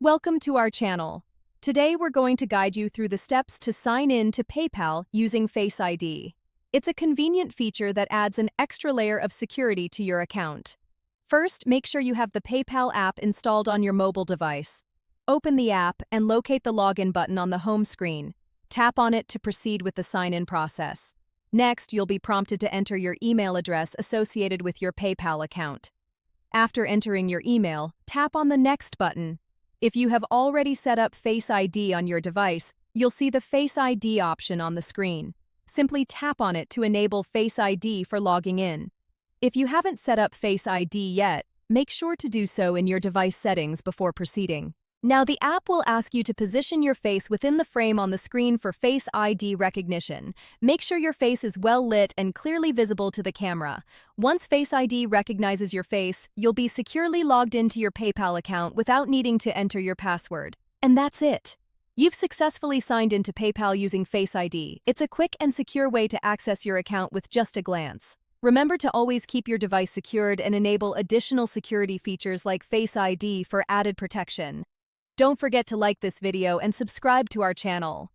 Welcome to our channel. Today we're going to guide you through the steps to sign in to PayPal using Face ID. It's a convenient feature that adds an extra layer of security to your account. First, make sure you have the PayPal app installed on your mobile device. Open the app and locate the login button on the home screen. Tap on it to proceed with the sign-in process. Next, you'll be prompted to enter your email address associated with your PayPal account. After entering your email, tap on the Next button. If you have already set up Face ID on your device, you'll see the Face ID option on the screen. Simply tap on it to enable Face ID for logging in. If you haven't set up Face ID yet, make sure to do so in your device settings before proceeding. Now, the app will ask you to position your face within the frame on the screen for Face ID recognition. Make sure your face is well lit and clearly visible to the camera. Once Face ID recognizes your face, you'll be securely logged into your PayPal account without needing to enter your password. And that's it. You've successfully signed into PayPal using Face ID. It's a quick and secure way to access your account with just a glance. Remember to always keep your device secured and enable additional security features like Face ID for added protection. Don't forget to like this video and subscribe to our channel.